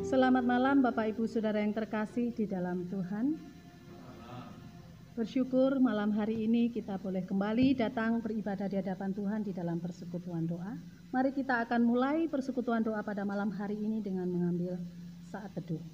Selamat malam Bapak Ibu Saudara yang terkasih di dalam Tuhan. Bersyukur malam hari ini kita boleh kembali datang beribadah di hadapan Tuhan di dalam persekutuan doa. Mari kita akan mulai persekutuan doa pada malam hari ini dengan mengambil saat teduh.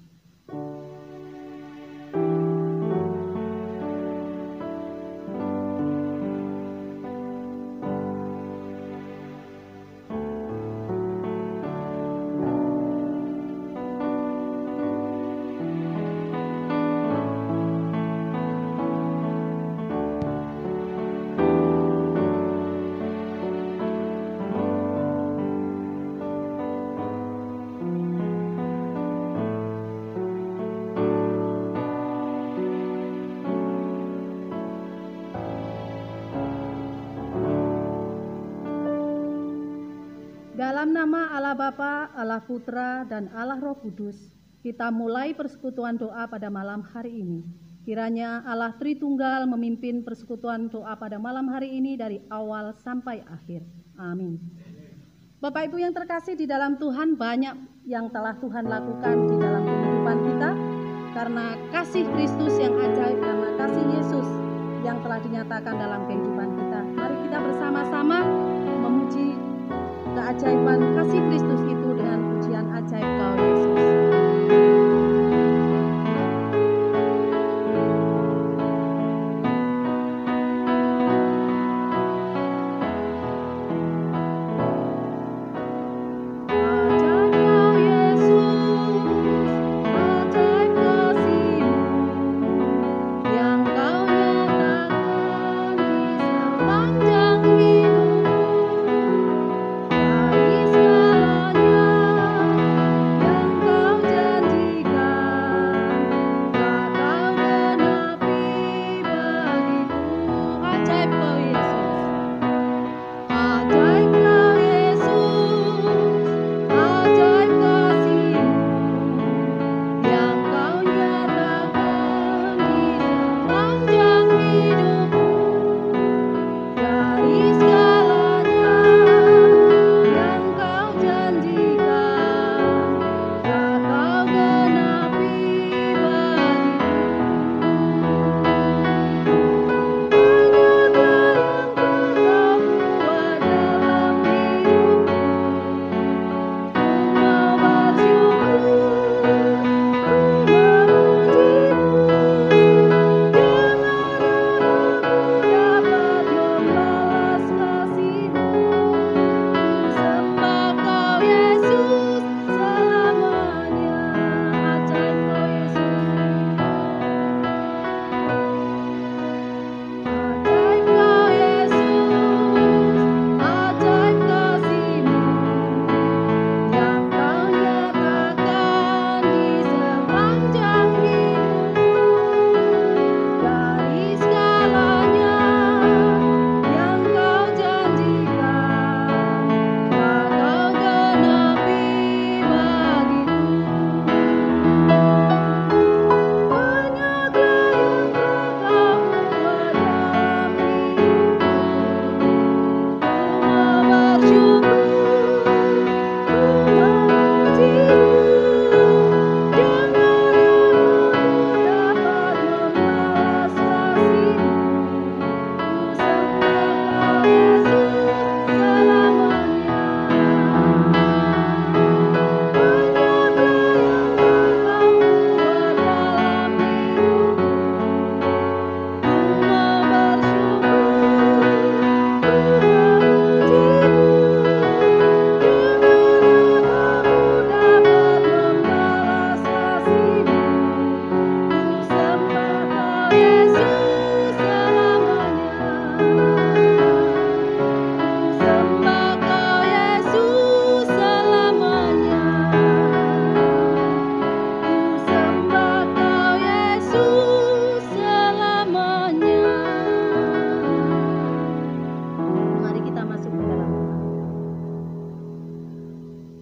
Dalam nama Allah Bapa, Allah Putra, dan Allah Roh Kudus, kita mulai persekutuan doa pada malam hari ini. Kiranya Allah Tritunggal memimpin persekutuan doa pada malam hari ini dari awal sampai akhir. Amin. Bapak Ibu yang terkasih di dalam Tuhan, banyak yang telah Tuhan lakukan di dalam kehidupan kita. Karena kasih Kristus yang ajaib, karena kasih Yesus yang telah dinyatakan dalam kehidupan kita. Mari kita bersama-sama memuji keajaiban kasih Kristus itu dengan pujian ajaib Kau Yesus.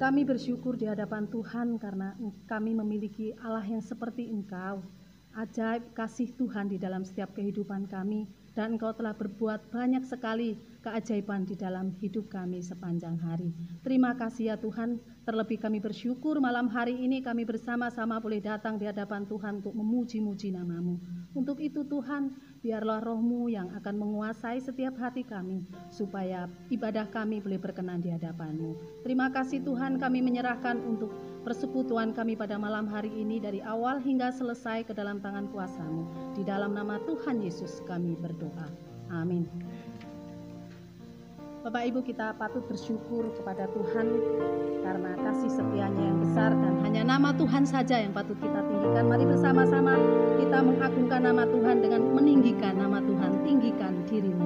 Kami bersyukur di hadapan Tuhan karena kami memiliki Allah yang seperti Engkau. ajaib kasih Tuhan di dalam setiap kehidupan kami, dan Engkau telah berbuat banyak sekali keajaiban di dalam hidup kami sepanjang hari. Terima kasih ya Tuhan, terlebih kami bersyukur malam hari ini kami bersama-sama boleh datang di hadapan Tuhan untuk memuji-muji nama-Mu. Untuk itu Tuhan, biarlah Roh-Mu yang akan menguasai setiap hati kami, supaya ibadah kami boleh berkenan di hadapan-Mu. Terima kasih Tuhan, kami menyerahkan untuk persekutuan kami pada malam hari ini dari awal hingga selesai ke dalam tangan kuasa-Mu. Di dalam nama Tuhan Yesus kami berdoa. Amin. Bapak Ibu, kita patut bersyukur kepada Tuhan karena kasih setianya yang besar, dan hanya nama Tuhan saja yang patut kita tinggikan. Mari bersama-sama kita mengagungkan nama Tuhan dengan meninggikan nama Tuhan. Tinggikan dirimu.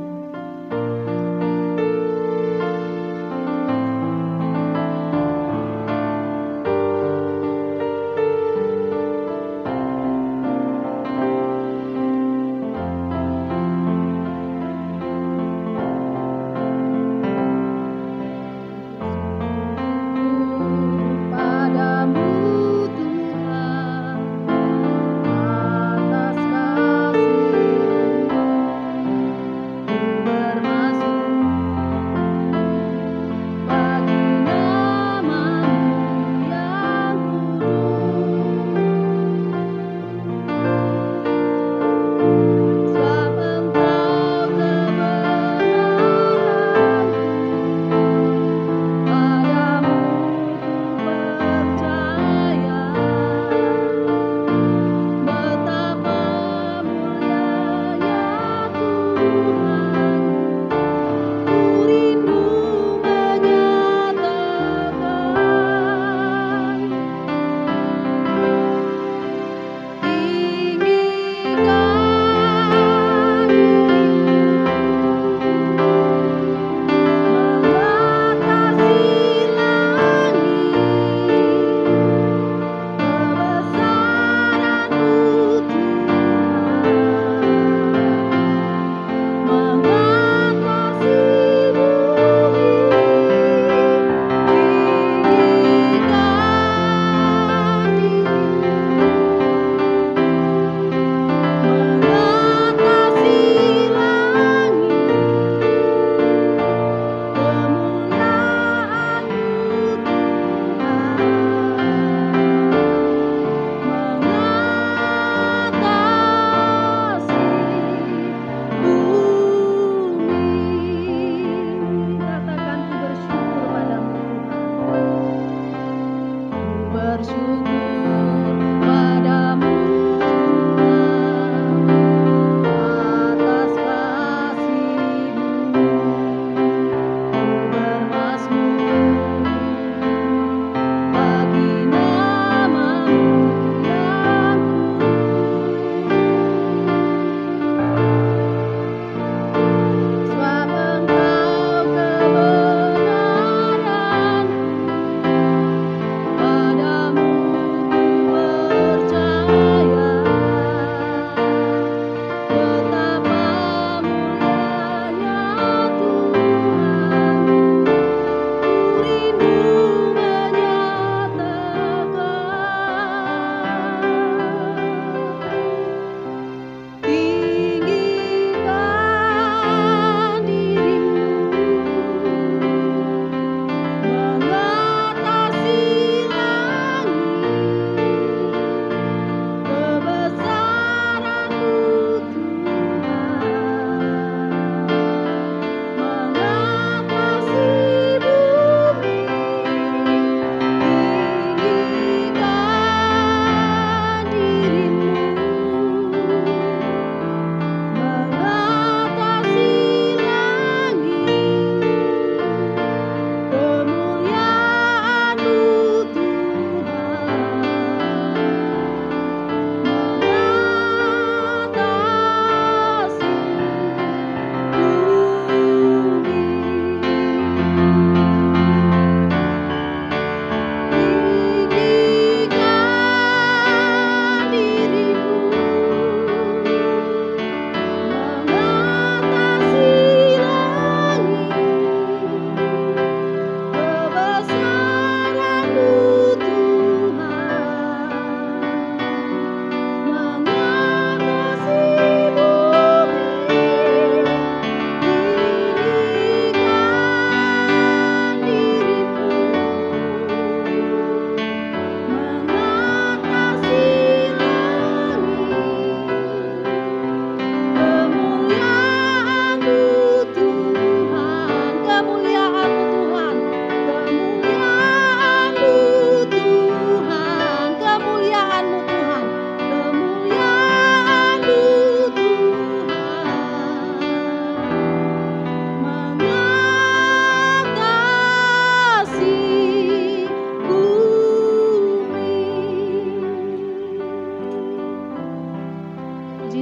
Atas kasih-Mu bermaksud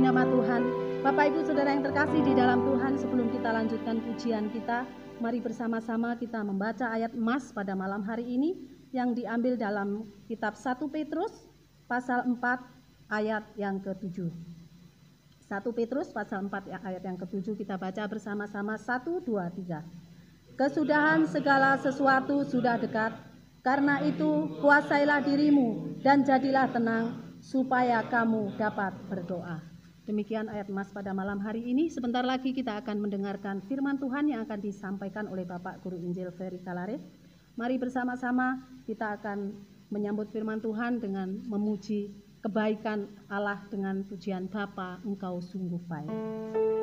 nama Tuhan. Bapak Ibu Saudara yang terkasih di dalam Tuhan, sebelum kita lanjutkan pujian kita, mari bersama-sama kita membaca ayat emas pada malam hari ini yang diambil dalam kitab 1 Petrus pasal 4 ayat yang ke-7. 1 Petrus pasal 4 ayat yang ke-7 kita baca bersama-sama 1, 2, 3. Kesudahan segala sesuatu sudah dekat, karena itu kuasailah dirimu dan jadilah tenang supaya kamu dapat berdoa. Demikian ayat emas pada malam hari ini. Sebentar lagi kita akan mendengarkan firman Tuhan yang akan disampaikan oleh Bapak Guru Injil Ferry Kalarit. Mari bersama-sama kita akan menyambut firman Tuhan dengan memuji kebaikan Allah dengan pujian Bapa, Engkau sungguh baik. Engkau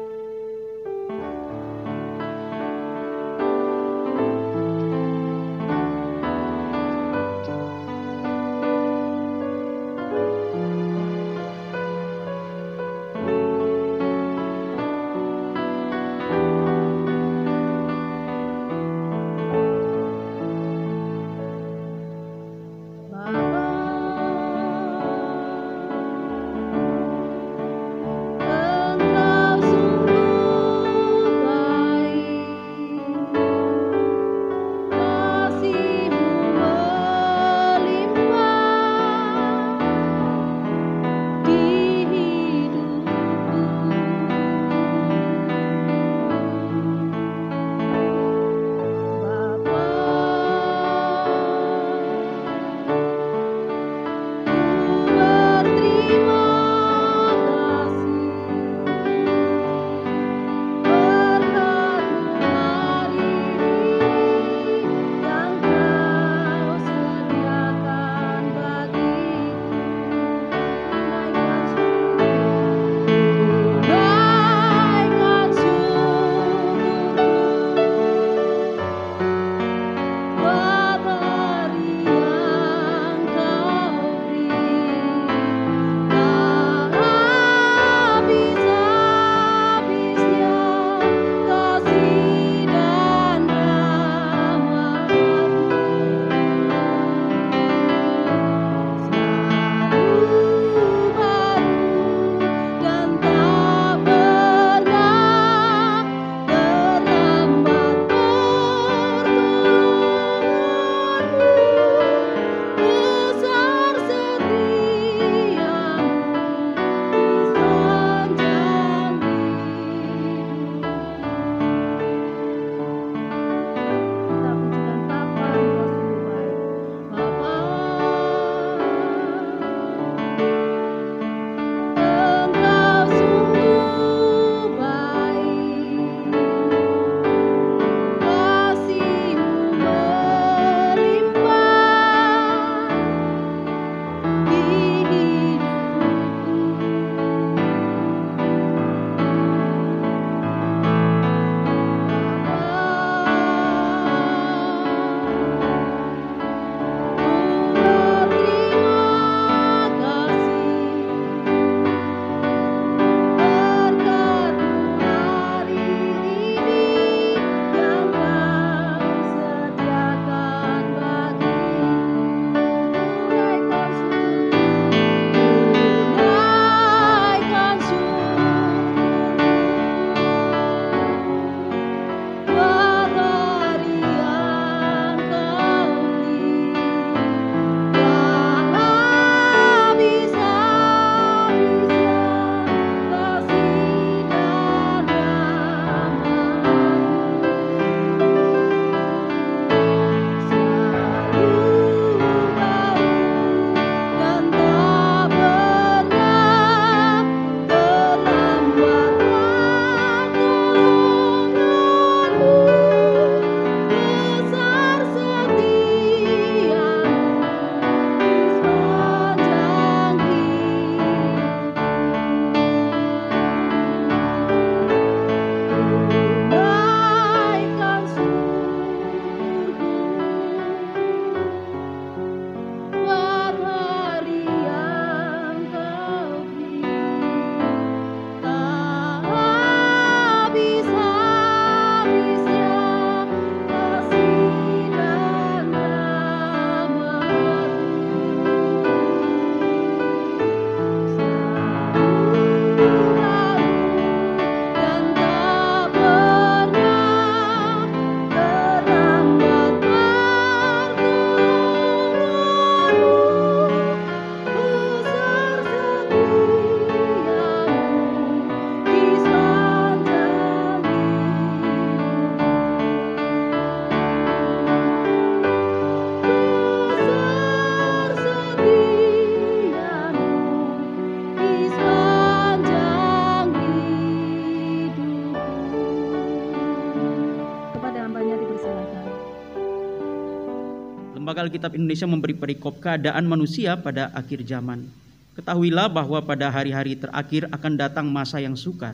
maka Alkitab Indonesia memberi perikop keadaan manusia pada akhir zaman. Ketahuilah bahwa pada hari-hari terakhir akan datang masa yang sukar.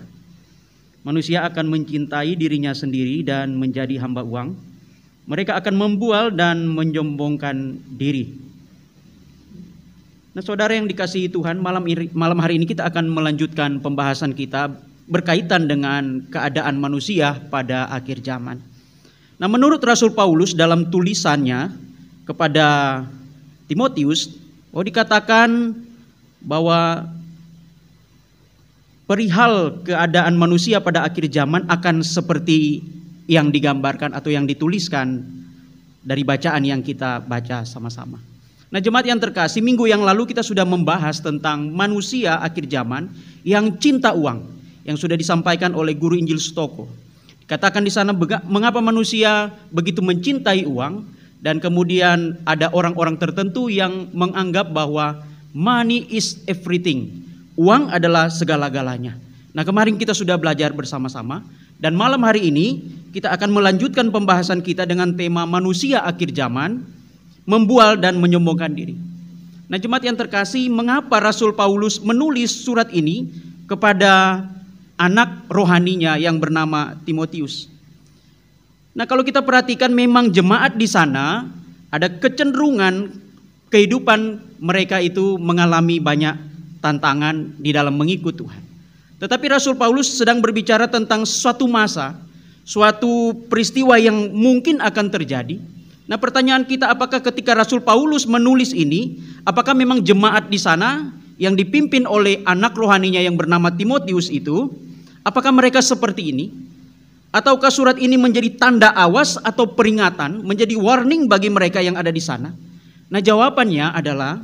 Manusia akan mencintai dirinya sendiri dan menjadi hamba uang. Mereka akan membual dan menyombongkan diri. Nah, saudara yang dikasihi Tuhan, malam hari ini kita akan melanjutkan pembahasan kita berkaitan dengan keadaan manusia pada akhir zaman. Nah, menurut Rasul Paulus dalam tulisannya kepada Timotius, dikatakan bahwa perihal keadaan manusia pada akhir zaman akan seperti yang digambarkan atau yang dituliskan dari bacaan yang kita baca sama-sama. Nah, jemaat yang terkasih, minggu yang lalu kita sudah membahas tentang manusia akhir zaman yang cinta uang, yang sudah disampaikan oleh guru Injil Stoko. Katakan di sana mengapa manusia begitu mencintai uang, dan kemudian ada orang-orang tertentu yang menganggap bahwa money is everything. Uang adalah segala-galanya. Nah, kemarin kita sudah belajar bersama-sama, dan malam hari ini kita akan melanjutkan pembahasan kita dengan tema manusia akhir zaman, membual dan menyombongkan diri. Nah, jemaat yang terkasih, mengapa Rasul Paulus menulis surat ini kepada anak rohaninya yang bernama Timotius? Nah, kalau kita perhatikan memang jemaat di sana ada kecenderungan kehidupan mereka itu mengalami banyak tantangan di dalam mengikut Tuhan. Tetapi Rasul Paulus sedang berbicara tentang suatu masa, suatu peristiwa yang mungkin akan terjadi. Nah, pertanyaan kita, apakah ketika Rasul Paulus menulis ini, apakah memang jemaat di sana yang dipimpin oleh anak rohaninya yang bernama Timotius itu, apakah mereka seperti ini? Ataukah surat ini menjadi tanda awas atau peringatan, menjadi warning bagi mereka yang ada di sana? Nah, jawabannya adalah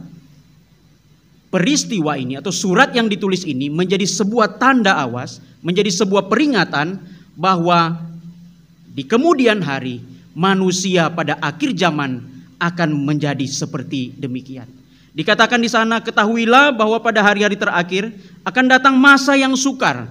peristiwa ini atau surat yang ditulis ini menjadi sebuah tanda awas, menjadi sebuah peringatan bahwa di kemudian hari manusia pada akhir zaman akan menjadi seperti demikian. Dikatakan di sana, ketahuilah bahwa pada hari-hari terakhir akan datang masa yang sukar.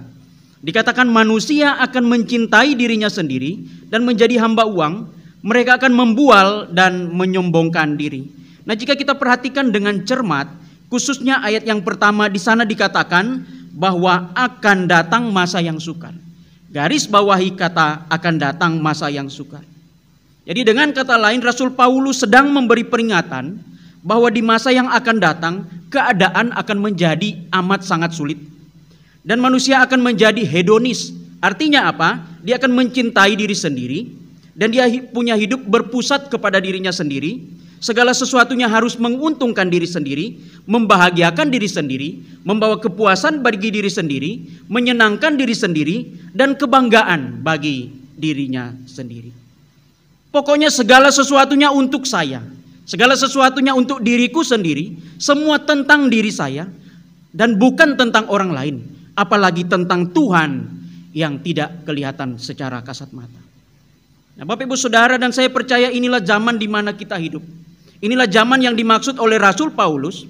Dikatakan manusia akan mencintai dirinya sendiri dan menjadi hamba uang. Mereka akan membual dan menyombongkan diri. Nah, jika kita perhatikan dengan cermat, khususnya ayat yang pertama di sana dikatakan bahwa akan datang masa yang sukar. Garis bawahi kata akan datang masa yang sukar. Jadi dengan kata lain, Rasul Paulus sedang memberi peringatan bahwa di masa yang akan datang keadaan akan menjadi amat sangat sulit. Dan manusia akan menjadi hedonis. Artinya apa? Dia akan mencintai diri sendiri dan dia punya hidup berpusat kepada dirinya sendiri. Segala sesuatunya harus menguntungkan diri sendiri, membahagiakan diri sendiri, membawa kepuasan bagi diri sendiri, menyenangkan diri sendiri, dan kebanggaan bagi dirinya sendiri. Pokoknya segala sesuatunya untuk saya, segala sesuatunya untuk diriku sendiri, semua tentang diri saya, dan bukan tentang orang lain, apalagi tentang Tuhan yang tidak kelihatan secara kasat mata. Nah, Bapak Ibu Saudara, dan saya percaya inilah zaman di mana kita hidup. Inilah zaman yang dimaksud oleh Rasul Paulus.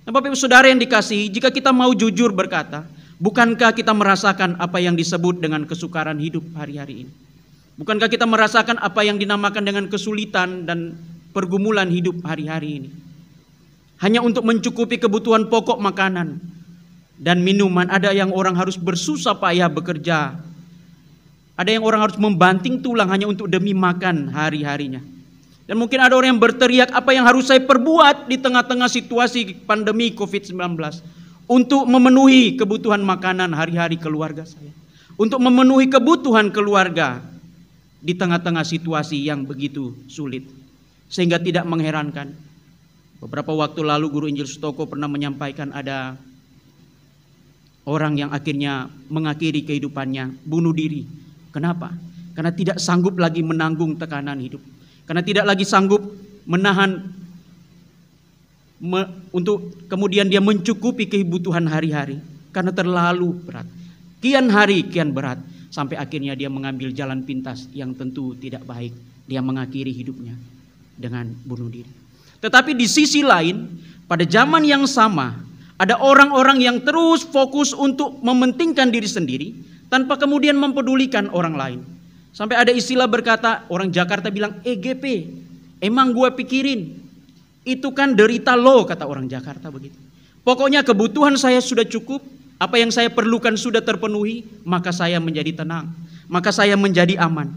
Nah, Bapak Ibu Saudara yang dikasihi, jika kita mau jujur berkata, bukankah kita merasakan apa yang disebut dengan kesukaran hidup hari-hari ini? Bukankah kita merasakan apa yang dinamakan dengan kesulitan dan pergumulan hidup hari-hari ini? Hanya untuk mencukupi kebutuhan pokok makanan dan minuman, ada yang orang harus bersusah payah bekerja. Ada yang orang harus membanting tulang hanya untuk demi makan hari-harinya. Dan mungkin ada orang yang berteriak, apa yang harus saya perbuat di tengah-tengah situasi pandemi COVID-19 untuk memenuhi kebutuhan makanan hari-hari keluarga saya, untuk memenuhi kebutuhan keluarga di tengah-tengah situasi yang begitu sulit. Sehingga tidak mengherankan, beberapa waktu lalu guru Injil Stoko pernah menyampaikan ada orang yang akhirnya mengakhiri kehidupannya bunuh diri. Kenapa? Karena tidak sanggup lagi menanggung tekanan hidup. Karena tidak lagi sanggup menahan untuk kemudian dia mencukupi kebutuhan hari-hari. Karena terlalu berat. Kian hari kian berat. Sampai akhirnya dia mengambil jalan pintas yang tentu tidak baik. Dia mengakhiri hidupnya dengan bunuh diri. Tetapi di sisi lain, pada zaman yang sama, ada orang-orang yang terus fokus untuk mementingkan diri sendiri tanpa kemudian mempedulikan orang lain. Sampai ada istilah berkata, orang Jakarta bilang EGP, Emang gue pikirin, itu kan derita lo, kata orang Jakarta begitu. Pokoknya kebutuhan saya sudah cukup, apa yang saya perlukan sudah terpenuhi, maka saya menjadi tenang, maka saya menjadi aman.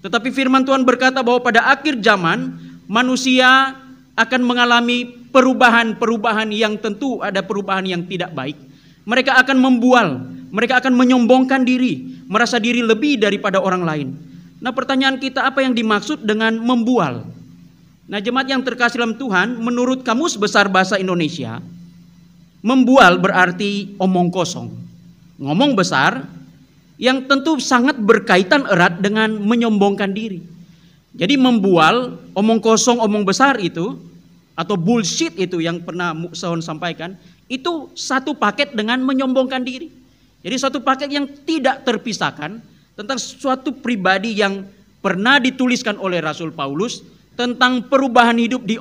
Tetapi firman Tuhan berkata bahwa pada akhir zaman manusia akan mengalami perubahan-perubahan yang tentu ada perubahan yang tidak baik. Mereka akan membual, mereka akan menyombongkan diri, merasa diri lebih daripada orang lain. Nah, pertanyaan kita, apa yang dimaksud dengan membual? Nah, jemaat yang terkasih dalam Tuhan, menurut Kamus Besar Bahasa Indonesia, membual berarti omong kosong, ngomong besar yang tentu sangat berkaitan erat dengan menyombongkan diri. Jadi membual, omong kosong, omong besar itu, atau bullshit itu yang pernah Muksahon sampaikan, itu satu paket dengan menyombongkan diri. Jadi suatu paket yang tidak terpisahkan tentang suatu pribadi yang pernah dituliskan oleh Rasul Paulus tentang perubahan hidup di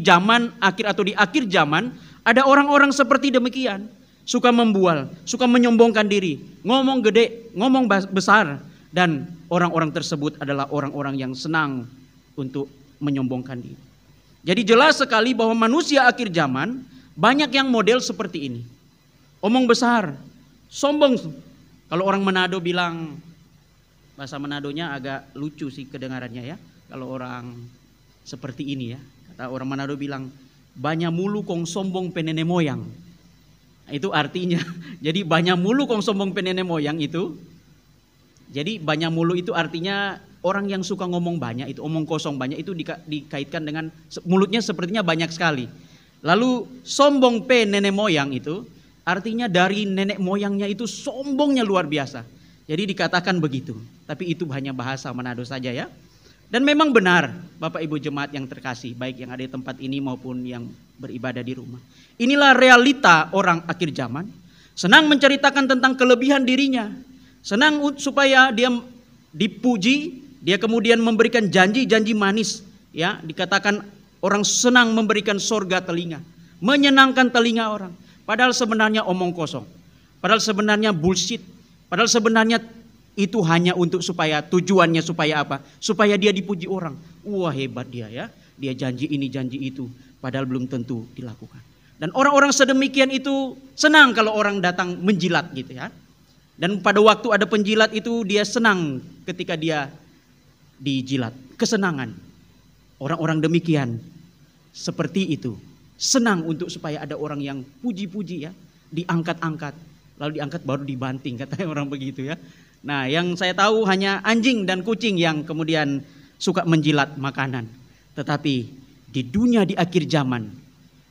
zaman akhir atau di akhir zaman. Ada orang-orang seperti demikian, suka membual, suka menyombongkan diri, ngomong gede, ngomong besar, dan orang-orang tersebut adalah orang-orang yang senang untuk menyombongkan diri. Jadi jelas sekali bahwa manusia akhir zaman banyak yang model seperti ini. Omong besar, sombong. Kalau orang Manado bilang, bahasa Manadonya agak lucu sih kedengarannya ya. Kalau orang seperti ini ya, kata orang Manado bilang, banyak mulu kong sombong penene moyang. Itu artinya, jadi banyak mulu kong sombong penene moyang itu. Jadi banyak mulu itu artinya orang yang suka ngomong banyak, itu omong kosong banyak, itu dikaitkan dengan mulutnya sepertinya banyak sekali. Lalu sombong penene moyang itu artinya dari nenek moyangnya itu sombongnya luar biasa. Jadi dikatakan begitu, tapi itu hanya bahasa Manado saja ya. Dan memang benar, Bapak Ibu jemaat yang terkasih, baik yang ada di tempat ini maupun yang beribadah di rumah. Inilah realita orang akhir zaman. Senang menceritakan tentang kelebihan dirinya. Senang supaya dia dipuji, dia kemudian memberikan janji-janji manis. Ya, dikatakan orang senang memberikan sorga telinga, menyenangkan telinga orang. Padahal sebenarnya omong kosong. Padahal sebenarnya bullshit. Padahal sebenarnya itu hanya untuk supaya tujuannya supaya apa? Supaya dia dipuji orang. Wah, hebat dia ya. Dia janji ini janji itu. Padahal belum tentu dilakukan. Dan orang-orang sedemikian itu senang kalau orang datang menjilat gitu ya. Dan pada waktu ada penjilat itu dia senang ketika dia dijilat. Kesenangan. Orang-orang demikian seperti itu. Senang untuk supaya ada orang yang puji-puji ya. Diangkat-angkat. Lalu diangkat baru dibanting katanya orang begitu ya. Nah, yang saya tahu hanya anjing dan kucing yang kemudian suka menjilat makanan. Tetapi di dunia di akhir zaman,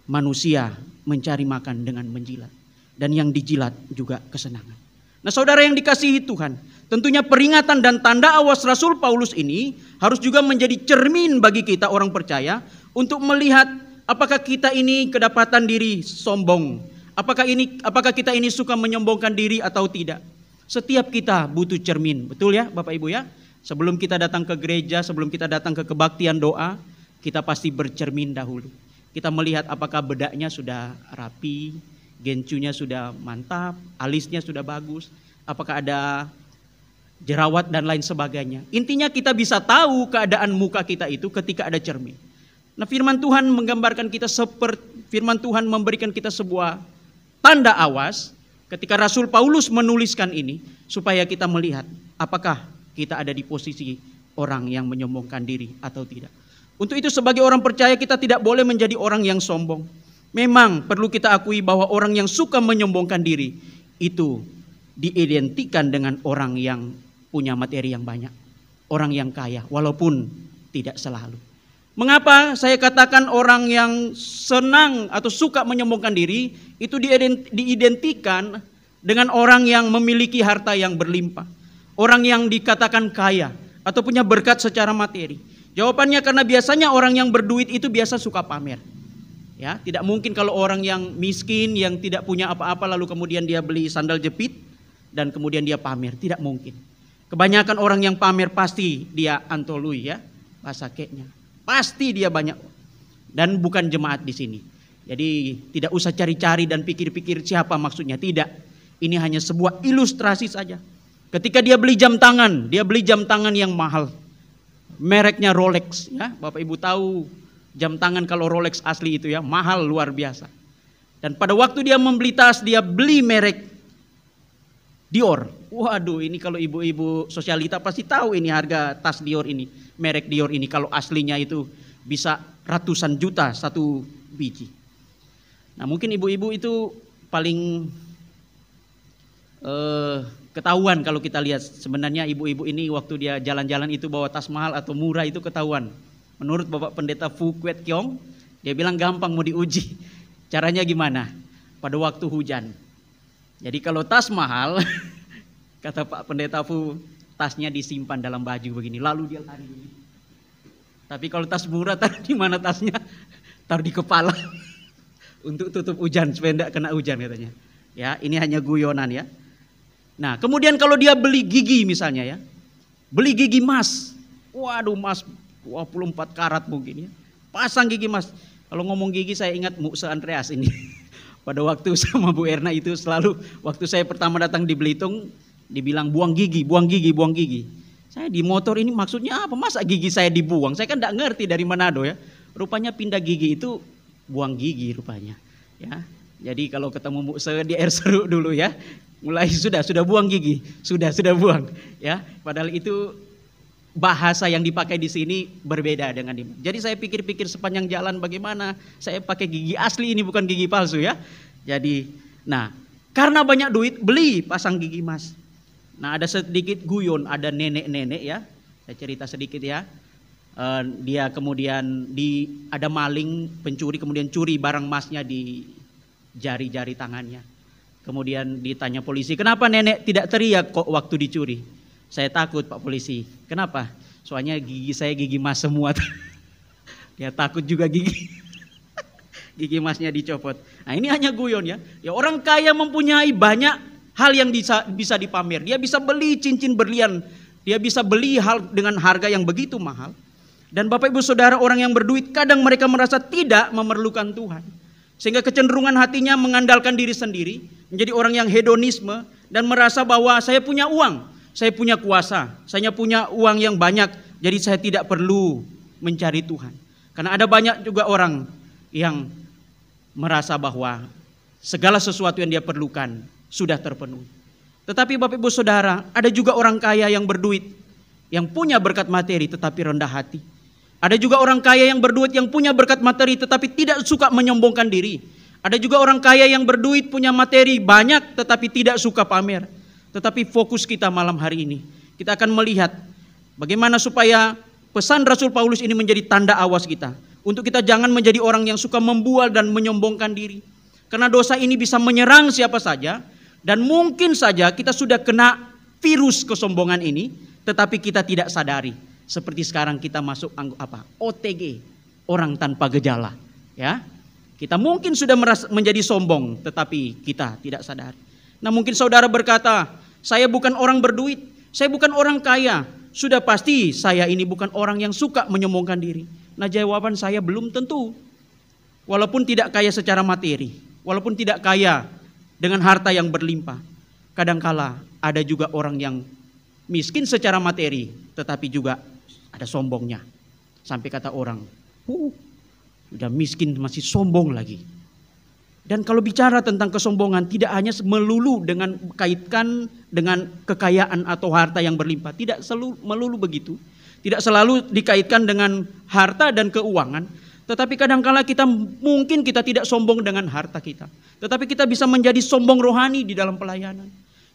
manusia mencari makan dengan menjilat. Dan yang dijilat juga kesenangan. Nah, saudara yang dikasihi Tuhan, tentunya peringatan dan tanda awas Rasul Paulus ini harus juga menjadi cermin bagi kita orang percaya untuk melihat apakah kita ini kedapatan diri sombong. Apakah kita ini suka menyombongkan diri atau tidak. Setiap kita butuh cermin, betul ya Bapak Ibu ya? Sebelum kita datang ke gereja, sebelum kita datang ke kebaktian doa, kita pasti bercermin dahulu. Kita melihat apakah bedaknya sudah rapi, gencunya sudah mantap, alisnya sudah bagus, apakah ada jerawat dan lain sebagainya. Intinya kita bisa tahu keadaan muka kita itu ketika ada cermin. Nah, firman Tuhan menggambarkan kita firman Tuhan memberikan kita sebuah tanda awas ketika Rasul Paulus menuliskan ini supaya kita melihat apakah kita ada di posisi orang yang menyombongkan diri atau tidak. Untuk itu sebagai orang percaya kita tidak boleh menjadi orang yang sombong. Memang perlu kita akui bahwa orang yang suka menyombongkan diri itu diidentikan dengan orang yang punya materi yang banyak. Orang yang kaya walaupun tidak selalu. Mengapa saya katakan orang yang senang atau suka menyombongkan diri itu diidentikan dengan orang yang memiliki harta yang berlimpah. Orang yang dikatakan kaya atau punya berkat secara materi. Jawabannya karena biasanya orang yang berduit itu biasa suka pamer. Ya, tidak mungkin kalau orang yang miskin yang tidak punya apa-apa lalu kemudian dia beli sandal jepit dan kemudian dia pamer, tidak mungkin. Kebanyakan orang yang pamer pasti dia antolui ya, bahasa keknya. Pasti dia banyak dan bukan jemaat di sini. Jadi tidak usah cari-cari dan pikir-pikir siapa maksudnya, tidak. Ini hanya sebuah ilustrasi saja. Ketika dia beli jam tangan yang mahal. mereknya Rolex, ya. Bapak Ibu tahu jam tangan kalau Rolex asli itu ya, mahal luar biasa. Dan pada waktu dia membeli tas, dia beli merek Dior. Waduh, ini kalau ibu-ibu sosialita pasti tahu ini harga tas Dior ini, merek Dior ini. Kalau aslinya itu bisa ratusan juta satu biji. Nah, mungkin ibu-ibu itu paling ketahuan kalau kita lihat. Sebenarnya ibu-ibu ini waktu dia jalan-jalan itu bawa tas mahal atau murah itu ketahuan. Menurut Bapak Pendeta Fu Kwet Kiong, dia bilang gampang mau diuji. Caranya gimana? Pada waktu hujan. Jadi kalau tas mahal, kata Pak Pendeta Fu, tasnya disimpan dalam baju begini, lalu dia lari begini. Tapi kalau tas murah, taruh di mana tasnya? Taruh di kepala untuk tutup hujan supaya tidak kena hujan katanya. Ya, ini hanya guyonan ya. Nah, kemudian kalau dia beli gigi misalnya ya, beli gigi emas, waduh emas 24 karat mungkin ya, pasang gigi emas. Kalau ngomong gigi saya ingat Mukse Andreas ini. Pada waktu sama Bu Erna itu selalu, waktu saya pertama datang di Belitung, dibilang buang gigi, buang gigi, buang gigi. Saya di motor ini maksudnya apa? Masa gigi saya dibuang? Saya kan tidak ngerti dari Manado ya. Rupanya pindah gigi itu buang gigi rupanya. Ya, jadi kalau ketemu Mukse di air seru dulu ya. Mulai sudah buang gigi, sudah buang, ya. Padahal itu bahasa yang dipakai di sini berbeda dengan ini. Jadi saya pikir-pikir sepanjang jalan bagaimana saya pakai gigi asli ini bukan gigi palsu ya. Jadi, nah karena banyak duit beli pasang gigi emas. Nah ada sedikit guyon, ada nenek-nenek ya. Saya cerita sedikit ya. Dia kemudian ada maling pencuri kemudian curi barang emasnya di jari-jari tangannya. Kemudian ditanya polisi, kenapa nenek tidak teriak kok waktu dicuri? Saya takut Pak Polisi. Kenapa? Soalnya gigi saya gigi emas semua. Dia takut juga gigi emasnya dicopot. Nah ini hanya guyon ya. Ya orang kaya mempunyai banyak hal yang bisa dipamer. Dia bisa beli cincin berlian. Dia bisa beli hal dengan harga yang begitu mahal. Dan Bapak Ibu Saudara, orang yang berduit kadang mereka merasa tidak memerlukan Tuhan. Sehingga kecenderungan hatinya mengandalkan diri sendiri, menjadi orang yang hedonisme dan merasa bahwa saya punya uang, saya punya kuasa, saya punya uang yang banyak, jadi saya tidak perlu mencari Tuhan. Karena ada banyak juga orang yang merasa bahwa segala sesuatu yang dia perlukan sudah terpenuhi. Tetapi Bapak Ibu Saudara, ada juga orang kaya yang berduit, yang punya berkat materi tetapi rendah hati. Ada juga orang kaya yang berduit yang punya berkat materi tetapi tidak suka menyombongkan diri. Ada juga orang kaya yang berduit punya materi banyak tetapi tidak suka pamer. Tetapi fokus kita malam hari ini, kita akan melihat bagaimana supaya pesan Rasul Paulus ini menjadi tanda awas kita. Untuk kita jangan menjadi orang yang suka membual dan menyombongkan diri. Karena dosa ini bisa menyerang siapa saja. Dan mungkin saja kita sudah kena virus kesombongan ini, tetapi kita tidak sadari. Seperti sekarang kita masuk OTG, orang tanpa gejala, ya. Kita mungkin sudah menjadi sombong, tetapi kita tidak sadari. Nah mungkin saudara berkata, saya bukan orang berduit, saya bukan orang kaya, sudah pasti saya ini bukan orang yang suka menyombongkan diri. Nah jawaban saya belum tentu. Walaupun tidak kaya secara materi, walaupun tidak kaya dengan harta yang berlimpah, kadangkala ada juga orang yang miskin secara materi, tetapi juga ada sombongnya. Sampai kata orang, udah miskin masih sombong lagi. Dan kalau bicara tentang kesombongan, tidak hanya melulu dengan kaitkan dengan kekayaan atau harta yang berlimpah. Tidak selalu melulu begitu. Tidak selalu dikaitkan dengan harta dan keuangan. Tetapi kadangkala mungkin kita tidak sombong dengan harta kita. Tetapi kita bisa menjadi sombong rohani di dalam pelayanan.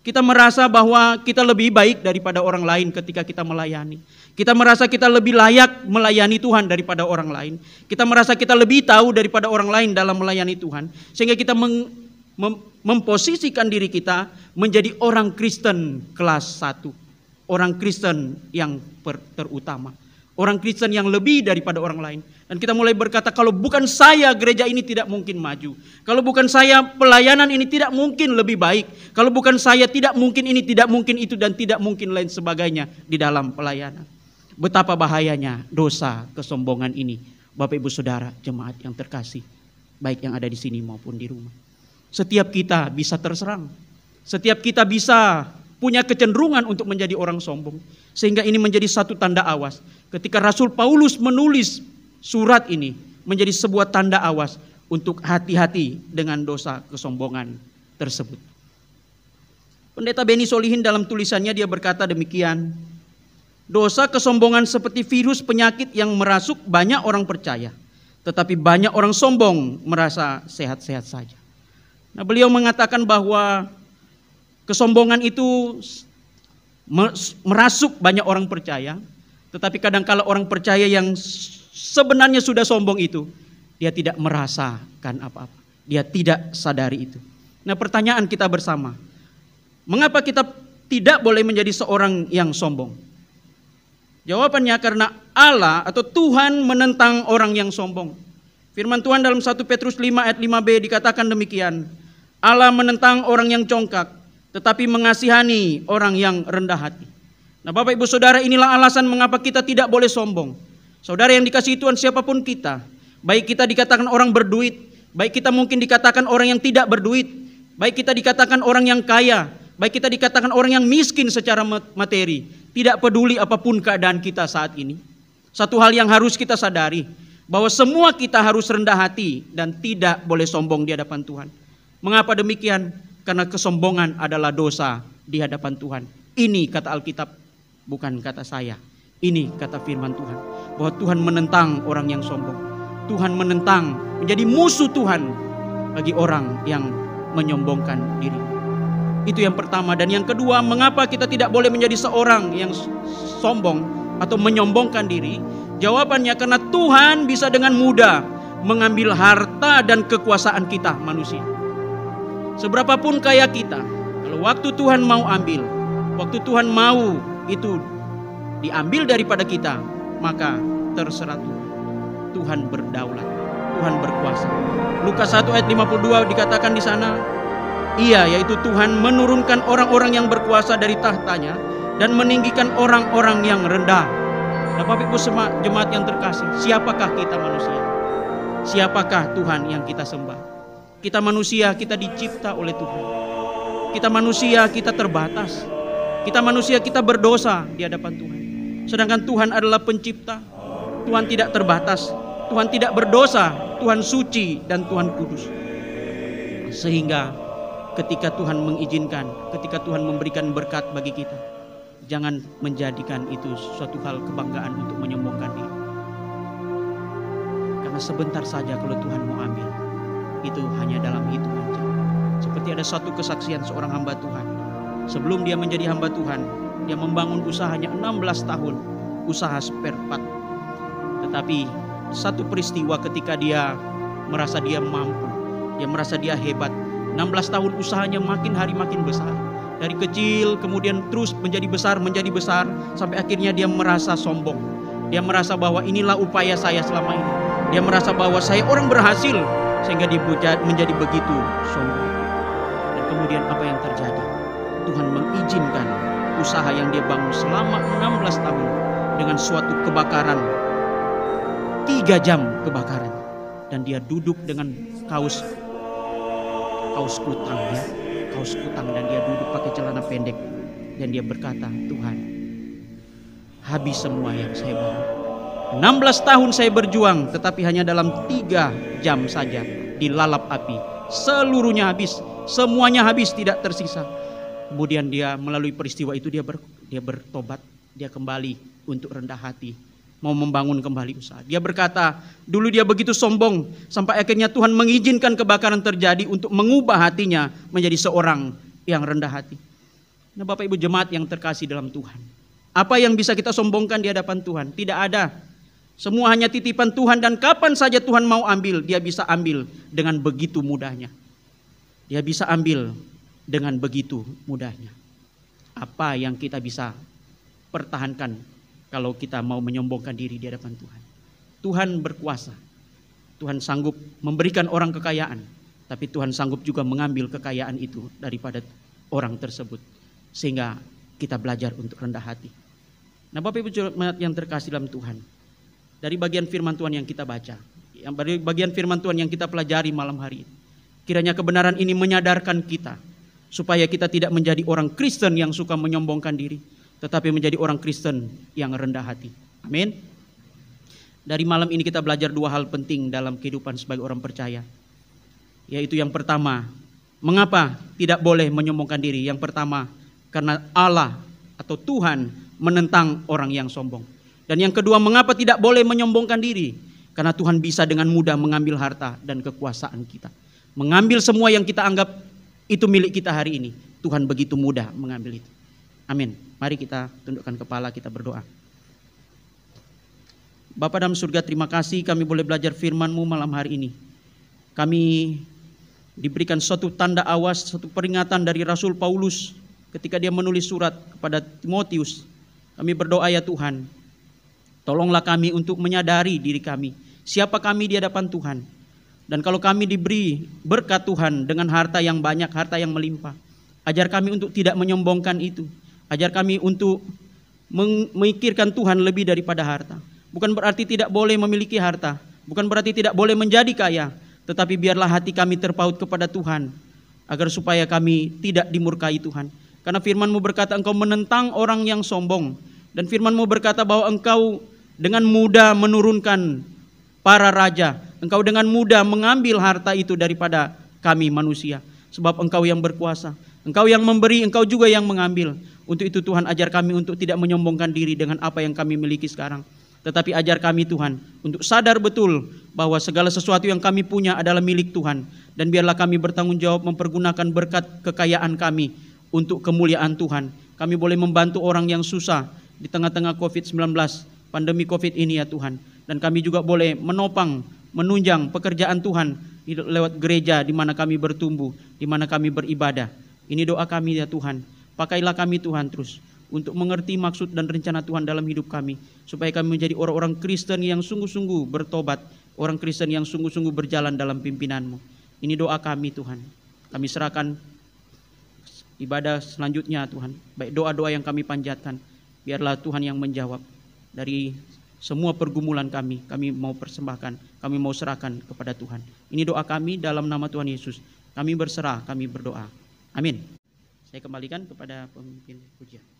Kita merasa bahwa kita lebih baik daripada orang lain ketika kita melayani. Kita merasa kita lebih layak melayani Tuhan daripada orang lain. Kita merasa kita lebih tahu daripada orang lain dalam melayani Tuhan. Sehingga kita memposisikan diri kita menjadi orang Kristen kelas 1. Orang Kristen yang terutama. Orang Kristen yang lebih daripada orang lain. Dan kita mulai berkata, kalau bukan saya gereja ini tidak mungkin maju. Kalau bukan saya pelayanan ini tidak mungkin lebih baik. Kalau bukan saya tidak mungkin ini, tidak mungkin itu, dan tidak mungkin lain sebagainya di dalam pelayanan. Betapa bahayanya dosa kesombongan ini. Bapak Ibu Saudara, jemaat yang terkasih. Baik yang ada di sini maupun di rumah. Setiap kita bisa terserang. Setiap kita bisa punya kecenderungan untuk menjadi orang sombong. Sehingga ini menjadi satu tanda awas. Ketika Rasul Paulus menulis surat ini, menjadi sebuah tanda awas untuk hati-hati dengan dosa kesombongan tersebut. Pendeta Beni Solihin dalam tulisannya dia berkata demikian, dosa kesombongan seperti virus penyakit yang merasuk banyak orang percaya, tetapi banyak orang sombong merasa sehat-sehat saja. Nah, beliau mengatakan bahwa kesombongan itu merasuk banyak orang percaya, tetapi kadang-kala orang percaya yang sebenarnya sudah sombong itu, dia tidak merasakan apa-apa. Dia tidak sadari itu. Nah, pertanyaan kita bersama, mengapa kita tidak boleh menjadi seorang yang sombong? Jawabannya karena Allah atau Tuhan menentang orang yang sombong. Firman Tuhan dalam 1 Petrus 5 ayat 5b dikatakan demikian. Allah menentang orang yang congkak, tetapi mengasihani orang yang rendah hati. Nah, Bapak Ibu Saudara, inilah alasan mengapa kita tidak boleh sombong. Saudara yang dikasihi Tuhan, siapapun kita, baik kita dikatakan orang berduit, baik kita mungkin dikatakan orang yang tidak berduit, baik kita dikatakan orang yang kaya, baik kita dikatakan orang yang miskin secara materi, tidak peduli apapun keadaan kita saat ini. Satu hal yang harus kita sadari, bahwa semua kita harus rendah hati dan tidak boleh sombong di hadapan Tuhan. Mengapa demikian? Karena kesombongan adalah dosa di hadapan Tuhan. Ini kata Alkitab, bukan kata saya. Ini kata firman Tuhan, bahwa Tuhan menentang orang yang sombong. Tuhan menentang, menjadi musuh Tuhan bagi orang yang menyombongkan diri. Itu yang pertama. Dan yang kedua, mengapa kita tidak boleh menjadi seorang yang sombong atau menyombongkan diri? Jawabannya karena Tuhan bisa dengan mudah mengambil harta dan kekuasaan kita manusia. Seberapapun kaya kita, kalau waktu Tuhan mau ambil, waktu Tuhan mau itu diambil daripada kita, maka terserah Tuhan. Tuhan berdaulat, Tuhan berkuasa. Lukas 1 ayat 52 dikatakan di sana, Ia yaitu Tuhan menurunkan orang-orang yang berkuasa dari tahtanya dan meninggikan orang-orang yang rendah. Nah, Bapak Ibu jemaat yang terkasih, siapakah kita manusia? Siapakah Tuhan yang kita sembah? Kita manusia, kita dicipta oleh Tuhan. Kita manusia, kita terbatas. Kita manusia, kita berdosa di hadapan Tuhan. Sedangkan Tuhan adalah pencipta. Tuhan tidak terbatas. Tuhan tidak berdosa. Tuhan suci dan Tuhan kudus. Sehingga ketika Tuhan mengizinkan, ketika Tuhan memberikan berkat bagi kita, jangan menjadikan itu suatu hal kebanggaan untuk menyombongkan diri. Karena sebentar saja kalau Tuhan mau ambil, itu hanya dalam hitungan jam. Seperti ada satu kesaksian seorang hamba Tuhan. Sebelum dia menjadi hamba Tuhan, dia membangun usahanya 16 tahun, usaha spare part. Tetapi satu peristiwa ketika dia merasa dia mampu, dia merasa dia hebat, 16 tahun usahanya makin hari makin besar. Dari kecil kemudian terus menjadi besar, sampai akhirnya dia merasa sombong. Dia merasa bahwa inilah upaya saya selama ini. Dia merasa bahwa saya orang berhasil, sehingga dia menjadi begitu sombong. Dan kemudian apa yang terjadi? Tuhan mengizinkan usaha yang dia bangun selama 16 tahun dengan suatu kebakaran, 3 jam kebakaran. Dan dia duduk dengan kaos kutang ya, kaos kutang, dan dia duduk pakai celana pendek. Dan dia berkata, Tuhan, habis semua yang saya bangun. 16 tahun saya berjuang, tetapi hanya dalam 3 jam saja dilalap api. Seluruhnya habis, semuanya habis, tidak tersisa. Kemudian dia melalui peristiwa itu dia bertobat, dia kembali untuk rendah hati, mau membangun kembali usaha. Dia berkata, dulu dia begitu sombong sampai akhirnya Tuhan mengizinkan kebakaran terjadi untuk mengubah hatinya menjadi seorang yang rendah hati. Nah, Bapak Ibu jemaat yang terkasih dalam Tuhan, apa yang bisa kita sombongkan di hadapan Tuhan? Tidak ada. Semua hanya titipan Tuhan, dan kapan saja Tuhan mau ambil, dia bisa ambil dengan begitu mudahnya. Dia bisa ambil dengan begitu mudahnya. Apa yang kita bisa pertahankan kalau kita mau menyombongkan diri di hadapan Tuhan? Tuhan berkuasa. Tuhan sanggup memberikan orang kekayaan, tapi Tuhan sanggup juga mengambil kekayaan itu daripada orang tersebut. Sehingga kita belajar untuk rendah hati. Nah, Bapak Ibu jemaat yang terkasih dalam Tuhan, dari bagian firman Tuhan yang kita baca, bagian firman Tuhan yang kita pelajari malam hari ini, kiranya kebenaran ini menyadarkan kita supaya kita tidak menjadi orang Kristen yang suka menyombongkan diri, tetapi menjadi orang Kristen yang rendah hati. Amin. Dari malam ini kita belajar dua hal penting dalam kehidupan sebagai orang percaya. Yaitu yang pertama, mengapa tidak boleh menyombongkan diri? Yang pertama, karena Allah atau Tuhan menentang orang yang sombong. Dan yang kedua, mengapa tidak boleh menyombongkan diri? Karena Tuhan bisa dengan mudah mengambil harta dan kekuasaan kita. Mengambil semua yang kita anggap itu milik kita hari ini. Tuhan begitu mudah mengambil itu. Amin. Mari kita tundukkan kepala, kita berdoa. Bapa dalam surga, terima kasih kami boleh belajar firman-Mu malam hari ini. Kami diberikan suatu tanda awas, suatu peringatan dari Rasul Paulus ketika dia menulis surat kepada Timotius. Kami berdoa ya Tuhan, tolonglah kami untuk menyadari diri kami, siapa kami di hadapan Tuhan. Dan kalau kami diberi berkat Tuhan dengan harta yang banyak, harta yang melimpah, ajar kami untuk tidak menyombongkan itu. Ajar kami untuk memikirkan Tuhan lebih daripada harta. Bukan berarti tidak boleh memiliki harta, bukan berarti tidak boleh menjadi kaya, tetapi biarlah hati kami terpaut kepada Tuhan, agar supaya kami tidak dimurkai Tuhan. Karena firman-Mu berkata Engkau menentang orang yang sombong. Dan firman-Mu berkata bahwa Engkau dengan mudah menurunkan para raja. Engkau dengan mudah mengambil harta itu daripada kami manusia. Sebab Engkau yang berkuasa. Engkau yang memberi, Engkau juga yang mengambil. Untuk itu Tuhan ajar kami untuk tidak menyombongkan diri dengan apa yang kami miliki sekarang. Tetapi ajar kami Tuhan untuk sadar betul bahwa segala sesuatu yang kami punya adalah milik Tuhan. Dan biarlah kami bertanggung jawab mempergunakan berkat kekayaan kami untuk kemuliaan Tuhan. Kami boleh membantu orang yang susah di tengah-tengah COVID-19, pandemi COVID ini ya Tuhan. Dan kami juga boleh menopang, menunjang pekerjaan Tuhan lewat gereja di mana kami bertumbuh, di mana kami beribadah. Ini doa kami ya Tuhan. Pakailah kami Tuhan terus untuk mengerti maksud dan rencana Tuhan dalam hidup kami, supaya kami menjadi orang-orang Kristen yang sungguh-sungguh bertobat, orang Kristen yang sungguh-sungguh berjalan dalam pimpinan-Mu. Ini doa kami Tuhan. Kami serahkan ibadah selanjutnya Tuhan, baik doa-doa yang kami panjatkan, biarlah Tuhan yang menjawab. Dari semua pergumulan kami mau persembahkan, kami mau serahkan kepada Tuhan. Ini doa kami dalam nama Tuhan Yesus. Kami berserah, kami berdoa. Amin. Saya kembalikan kepada pemimpin pujian.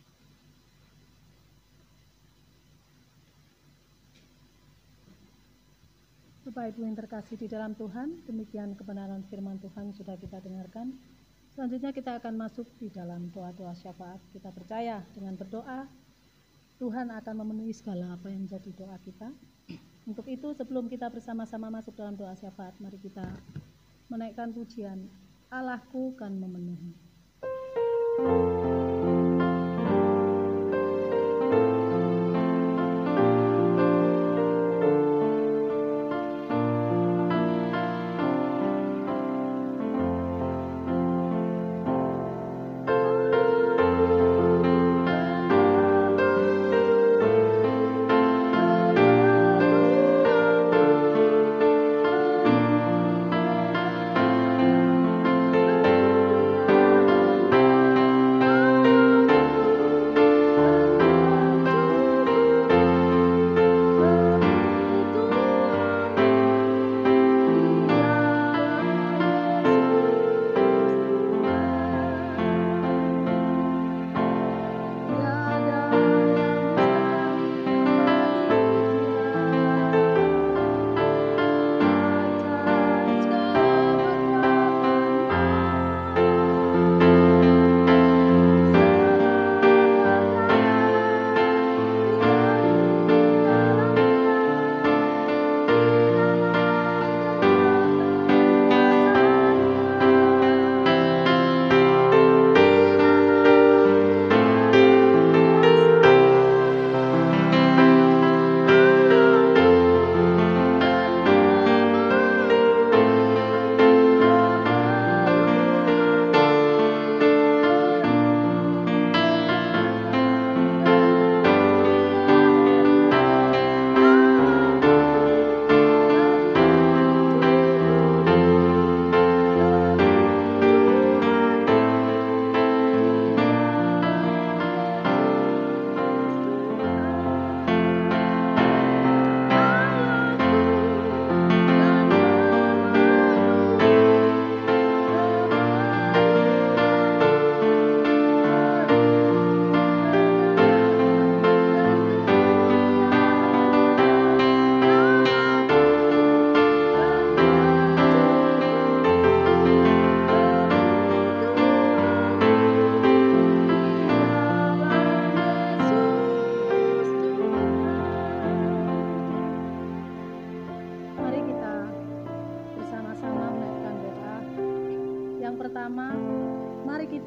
Bapak Ibu yang terkasih di dalam Tuhan, demikian kebenaran firman Tuhan sudah kita dengarkan. Selanjutnya kita akan masuk di dalam doa-doa syafaat. Kita percaya dengan berdoa, Tuhan akan memenuhi segala apa yang menjadi doa kita. Untuk itu sebelum kita bersama-sama masuk dalam doa syafaat, mari kita menaikkan pujian, Allahku kan memenuhi.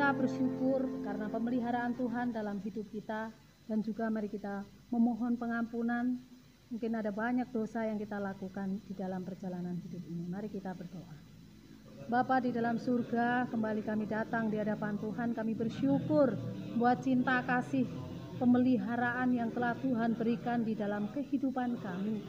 kita bersyukur karena pemeliharaan Tuhan dalam hidup kita, dan juga mari kita memohon pengampunan. Mungkin ada banyak dosa yang kita lakukan di dalam perjalanan hidup ini. Mari kita berdoa. Bapa di dalam surga, kembali kami datang di hadapan Tuhan. Kami bersyukur buat cinta kasih pemeliharaan yang telah Tuhan berikan di dalam kehidupan kami.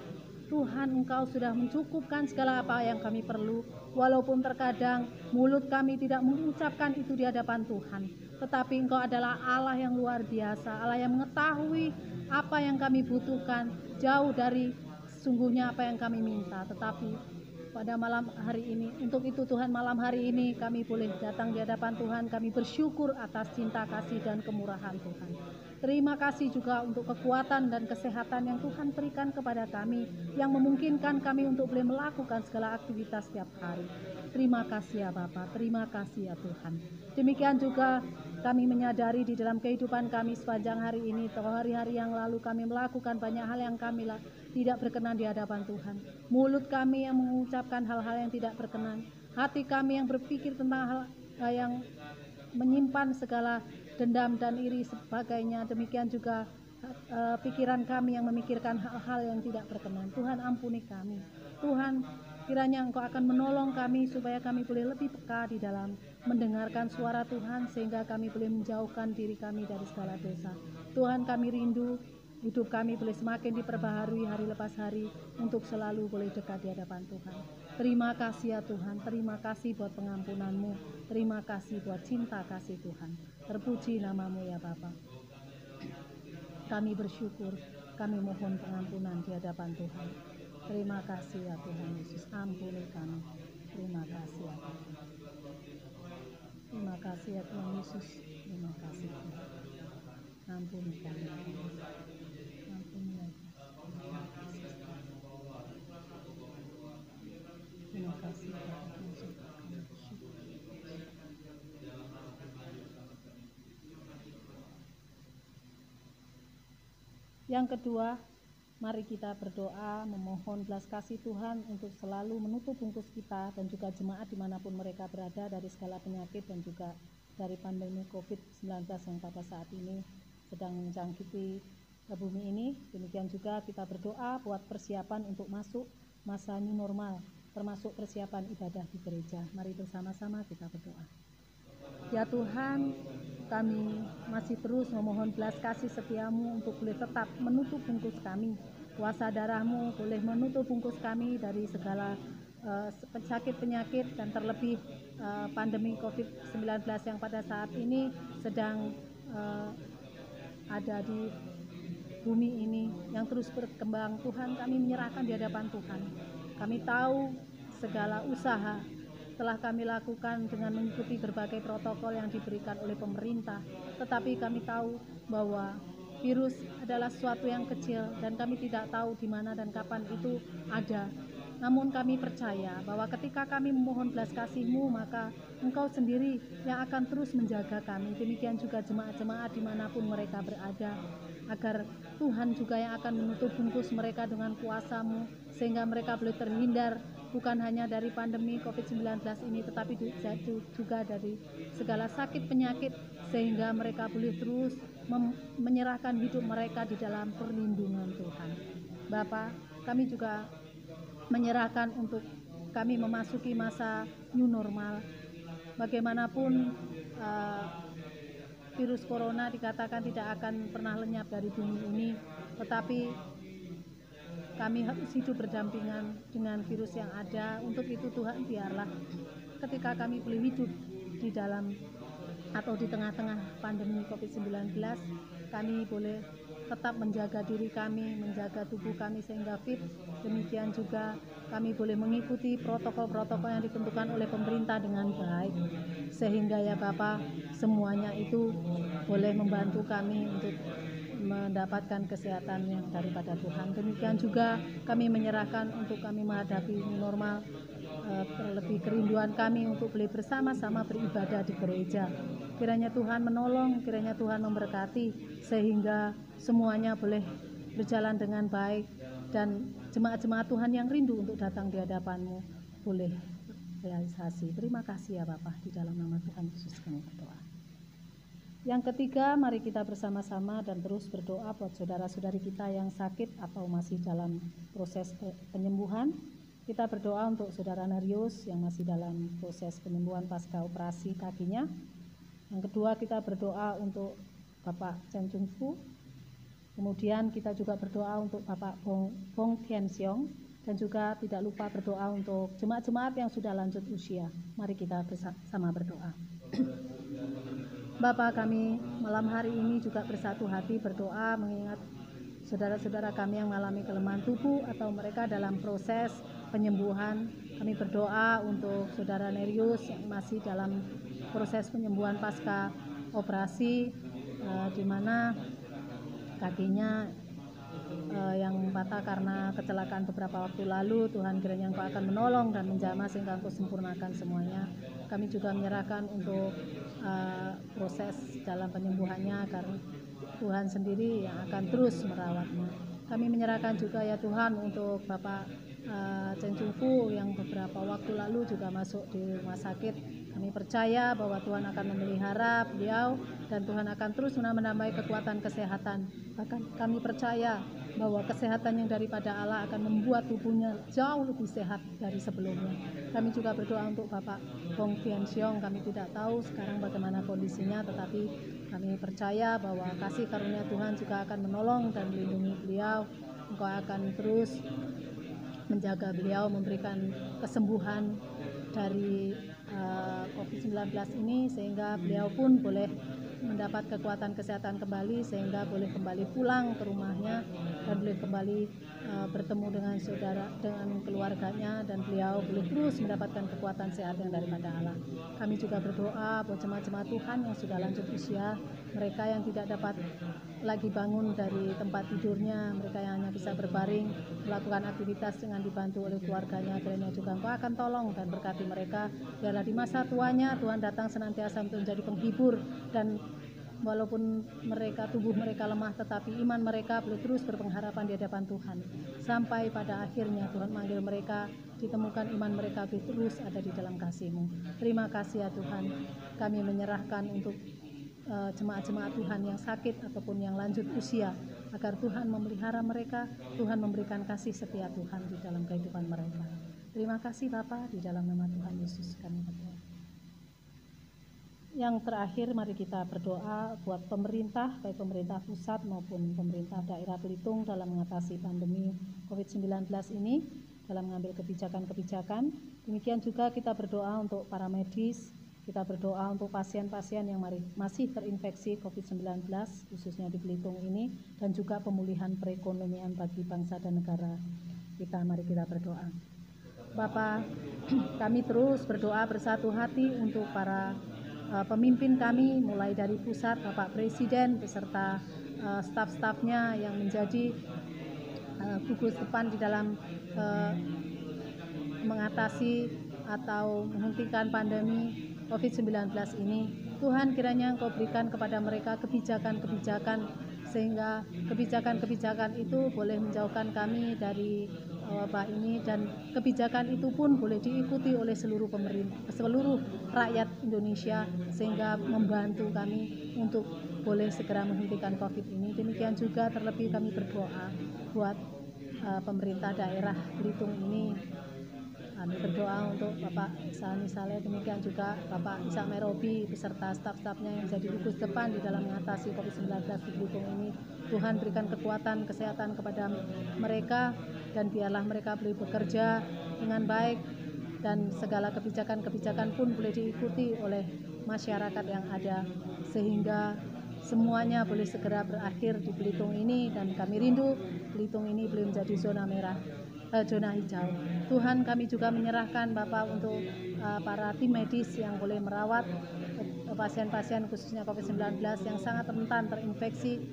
Tuhan, Engkau sudah mencukupkan segala apa yang kami perlu, walaupun terkadang mulut kami tidak mengucapkan itu di hadapan Tuhan. Tetapi Engkau adalah Allah yang luar biasa, Allah yang mengetahui apa yang kami butuhkan, jauh dari sesungguhnya apa yang kami minta. Tetapi pada malam hari ini, untuk itu Tuhan, malam hari ini kami boleh datang di hadapan Tuhan. Kami bersyukur atas cinta kasih dan kemurahan Tuhan. Terima kasih juga untuk kekuatan dan kesehatan yang Tuhan berikan kepada kami, yang memungkinkan kami untuk boleh melakukan segala aktivitas setiap hari. Terima kasih ya Bapa, terima kasih ya Tuhan. Demikian juga kami menyadari di dalam kehidupan kami sepanjang hari ini, atau hari-hari yang lalu kami melakukan banyak hal yang kami tidak berkenan di hadapan Tuhan. Mulut kami yang mengucapkan hal-hal yang tidak berkenan, hati kami yang berpikir tentang hal yang menyimpan segala dendam dan iri sebagainya. Demikian juga pikiran kami yang memikirkan hal-hal yang tidak berkenan. Tuhan, ampuni kami. Tuhan, kiranya Engkau akan menolong kami supaya kami boleh lebih peka di dalam mendengarkan suara Tuhan, sehingga kami boleh menjauhkan diri kami dari segala dosa. Tuhan, kami rindu hidup kami boleh semakin diperbaharui hari lepas hari untuk selalu boleh dekat di hadapan Tuhan. Terima kasih ya Tuhan, terima kasih buat pengampunan-Mu, terima kasih buat cinta kasih Tuhan. Terpuji nama-Mu ya Bapa. Kami bersyukur, kami mohon pengampunan di hadapan Tuhan. Terima kasih ya Tuhan Yesus, ampuni kami. Terima kasih ya Tuhan. Terima kasih ya Tuhan Yesus, terima kasih Tuhan. Ampuni kami. Ampuni ya Tuhan. Terima kasih ya Tuhan Yesus. Yang kedua, mari kita berdoa memohon belas kasih Tuhan untuk selalu menutup bungkus kita dan juga jemaat dimanapun mereka berada dari segala penyakit dan juga dari pandemi COVID-19 yang pada saat ini sedang menjangkiti bumi ini. Demikian juga kita berdoa buat persiapan untuk masuk masa new normal, termasuk persiapan ibadah di gereja. Mari bersama-sama kita berdoa. Ya Tuhan, kami masih terus memohon belas kasih setia-Mu untuk boleh tetap menutup bungkus kami. Kuasa darah-Mu boleh menutup bungkus kami dari segala penyakit-penyakit, dan terlebih pandemi COVID-19 yang pada saat ini sedang ada di bumi ini yang terus berkembang. Tuhan, kami menyerahkan di hadapan Tuhan. Kami tahu segala usaha telah kami lakukan dengan mengikuti berbagai protokol yang diberikan oleh pemerintah, tetapi kami tahu bahwa virus adalah sesuatu yang kecil dan kami tidak tahu di mana dan kapan itu ada. Namun kami percaya bahwa ketika kami memohon belas kasih-Mu, maka Engkau sendiri yang akan terus menjaga kami. Demikian juga jemaat-jemaat dimanapun mereka berada, agar Tuhan juga yang akan menutup bungkus mereka dengan kuasa-Mu, sehingga mereka boleh terhindar bukan hanya dari pandemi COVID-19 ini, tetapi juga dari segala sakit penyakit, sehingga mereka boleh terus menyerahkan hidup mereka di dalam perlindungan Tuhan. Bapa, kami juga menyerahkan untuk kami memasuki masa new normal. Bagaimanapun virus corona dikatakan tidak akan pernah lenyap dari bumi ini, tetapi kami harus hidup berdampingan dengan virus yang ada. Untuk itu Tuhan, biarlah ketika kami boleh hidup di dalam atau di tengah-tengah pandemi COVID-19, kami boleh tetap menjaga diri kami, menjaga tubuh kami sehingga fit. Demikian juga kami boleh mengikuti protokol-protokol yang ditentukan oleh pemerintah dengan baik, sehingga ya Bapa, semuanya itu boleh membantu kami untuk mendapatkan kesehatan yang daripada Tuhan. Demikian juga kami menyerahkan untuk kami menghadapi new normal, terlebih kerinduan kami untuk boleh bersama-sama beribadah di gereja. Kiranya Tuhan menolong, kiranya Tuhan memberkati, sehingga semuanya boleh berjalan dengan baik, dan jemaat-jemaat Tuhan yang rindu untuk datang di hadapan-Mu boleh realisasi. Terima kasih ya Bapa, di dalam nama Tuhan Yesus kami berdoa. Yang ketiga, mari kita bersama-sama dan terus berdoa buat saudara-saudari kita yang sakit atau masih dalam proses penyembuhan. Kita berdoa untuk saudara Nerius yang masih dalam proses penyembuhan pasca operasi kakinya. Yang kedua, kita berdoa untuk Bapak Chen Chung Fu. Kemudian kita juga berdoa untuk Bapak Bong Tian Siong, dan juga tidak lupa berdoa untuk jemaat-jemaat yang sudah lanjut usia. Mari kita bersama berdoa. Bapa, kami malam hari ini juga bersatu hati berdoa mengingat saudara-saudara kami yang mengalami kelemahan tubuh atau mereka dalam proses penyembuhan. Kami berdoa untuk saudara Nerius yang masih dalam proses penyembuhan pasca operasi, di mana kakinya yang patah karena kecelakaan beberapa waktu lalu. Tuhan, kiranya Engkau akan menolong dan menjamah sehingga Engkau sempurnakan semuanya. Kami juga menyerahkan untuk proses dalam penyembuhannya, karena Tuhan sendiri yang akan terus merawatnya. Kami menyerahkan juga ya Tuhan untuk Bapak Chen Chung Fu yang beberapa waktu lalu juga masuk di rumah sakit. Kami percaya bahwa Tuhan akan memelihara beliau dan Tuhan akan terus menambah kekuatan kesehatan. Bahkan kami percaya bahwa kesehatan yang daripada Allah akan membuat tubuhnya jauh lebih sehat dari sebelumnya. Kami juga berdoa untuk Bapak Bong Tian Siong. Kami tidak tahu sekarang bagaimana kondisinya, tetapi kami percaya bahwa kasih karunia Tuhan juga akan menolong dan melindungi beliau. Engkau akan terus menjaga beliau, memberikan kesembuhan dari COVID-19 ini, sehingga beliau pun boleh mendapat kekuatan kesehatan kembali, sehingga boleh kembali pulang ke rumahnya dan boleh kembali bertemu dengan saudara, dengan keluarganya, dan beliau boleh terus mendapatkan kekuatan sehat yang daripada Allah. Kami juga berdoa buat jemaat-jemaat Tuhan yang sudah lanjut usia, mereka yang tidak dapat lagi bangun dari tempat tidurnya, mereka yang hanya bisa berbaring, melakukan aktivitas dengan dibantu oleh keluarganya. Kiranya juga Engkau akan tolong dan berkati mereka, biarlah di masa tuanya Tuhan datang senantiasa untuk menjadi penghibur, dan walaupun mereka tubuh mereka lemah, tetapi iman mereka boleh terus berpengharapan di hadapan Tuhan, sampai pada akhirnya Tuhan manggil mereka, ditemukan iman mereka boleh terus ada di dalam kasih-Mu. Terima kasih ya Tuhan. Kami menyerahkan untuk jemaat-jemaat Tuhan yang sakit ataupun yang lanjut usia, agar Tuhan memelihara mereka, Tuhan memberikan kasih setia Tuhan di dalam kehidupan mereka. Terima kasih Bapa, di dalam nama Tuhan Yesus kami berdoa. Yang terakhir, mari kita berdoa buat pemerintah, baik pemerintah pusat maupun pemerintah daerah Belitung dalam mengatasi pandemi COVID-19 ini, dalam mengambil kebijakan-kebijakan. Demikian juga kita berdoa untuk para medis. Kita berdoa untuk pasien-pasien yang masih terinfeksi COVID-19, khususnya di Belitung ini, dan juga pemulihan perekonomian bagi bangsa dan negara kita. Mari kita berdoa. Bapa, kami terus berdoa bersatu hati untuk para pemimpin kami, mulai dari pusat, Bapak Presiden, beserta staf-stafnya yang menjadi gugus depan di dalam mengatasi atau menghentikan pandemi COVID-19 ini. Tuhan, kiranya Engkau berikan kepada mereka kebijakan-kebijakan, sehingga kebijakan-kebijakan itu boleh menjauhkan kami dari wabah ini, dan kebijakan itu pun boleh diikuti oleh seluruh pemerintah, seluruh rakyat Indonesia, sehingga membantu kami untuk boleh segera menghentikan COVID ini. Demikian juga terlebih kami berdoa buat pemerintah daerah Belitung ini. Kami berdoa untuk Bapak Sani Saleh, demikian juga Bapak Ishak Merobi beserta staf-stafnya yang menjadi gugus depan di dalam mengatasi COVID-19 di Belitung ini. Tuhan, berikan kekuatan kesehatan kepada mereka, dan biarlah mereka boleh bekerja dengan baik, dan segala kebijakan-kebijakan pun boleh diikuti oleh masyarakat yang ada, sehingga semuanya boleh segera berakhir di Belitung ini. Dan kami rindu Belitung ini boleh menjadi zona merah, zona hijau. Tuhan, kami juga menyerahkan Bapak untuk para tim medis yang boleh merawat pasien-pasien khususnya COVID-19 yang sangat rentan terinfeksi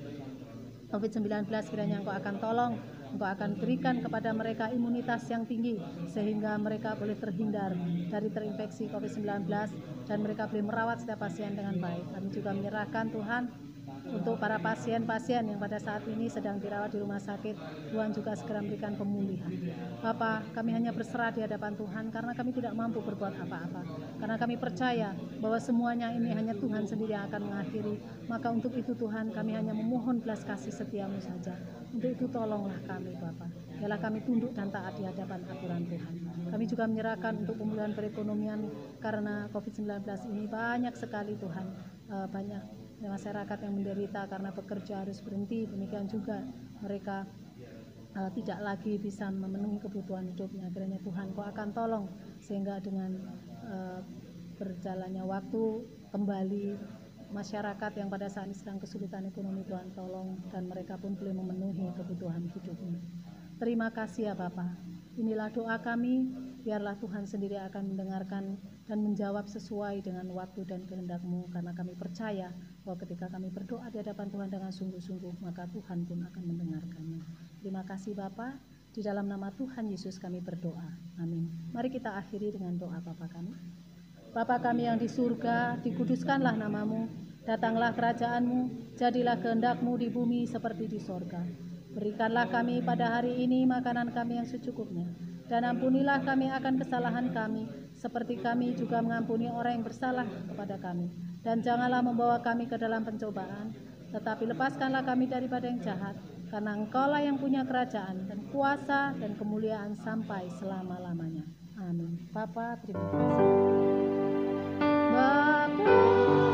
COVID-19. Kiranya Engkau akan tolong, Engkau akan berikan kepada mereka imunitas yang tinggi, sehingga mereka boleh terhindar dari terinfeksi COVID-19 dan mereka boleh merawat setiap pasien dengan baik. Kami juga menyerahkan Tuhan Untuk para pasien-pasien yang pada saat ini sedang dirawat di rumah sakit, Tuhan juga segera memberikan pemulihan. Bapa, kami hanya berserah di hadapan Tuhan karena kami tidak mampu berbuat apa-apa. Karena kami percaya bahwa semuanya ini hanya Tuhan sendiri yang akan mengakhiri. Maka untuk itu Tuhan, kami hanya memohon belas kasih setiamu saja. Untuk itu tolonglah kami Bapa. Biarlah kami tunduk dan taat di hadapan aturan Tuhan. Kami juga menyerahkan untuk pemulihan perekonomian karena COVID-19 ini banyak sekali Tuhan, banyak masyarakat yang menderita karena bekerja harus berhenti. Demikian juga mereka tidak lagi bisa memenuhi kebutuhan hidupnya. Kiranya Tuhan Kau akan tolong sehingga dengan berjalannya waktu kembali masyarakat yang pada saat ini sedang kesulitan ekonomi, Tuhan tolong dan mereka pun boleh memenuhi kebutuhan hidupnya. Terima kasih ya Bapa. Inilah doa kami, biarlah Tuhan sendiri akan mendengarkan dan menjawab sesuai dengan waktu dan kehendak-Mu, karena kami percaya bahwa ketika kami berdoa di hadapan Tuhan dengan sungguh-sungguh, maka Tuhan pun akan mendengarkannya. Terima kasih Bapa, di dalam nama Tuhan Yesus kami berdoa. Amin. Mari kita akhiri dengan doa Bapa kami. Bapa kami yang di surga, dikuduskanlah nama-Mu, datanglah kerajaan-Mu, jadilah kehendak-Mu di bumi seperti di sorga. Berikanlah kami pada hari ini makanan kami yang secukupnya, dan ampunilah kami akan kesalahan kami, seperti kami juga mengampuni orang yang bersalah kepada kami. Dan janganlah membawa kami ke dalam pencobaan, tetapi lepaskanlah kami daripada yang jahat, karena Engkaulah yang punya kerajaan dan kuasa dan kemuliaan sampai selama-lamanya. Amin. Bapa, terima kasih. Bapa.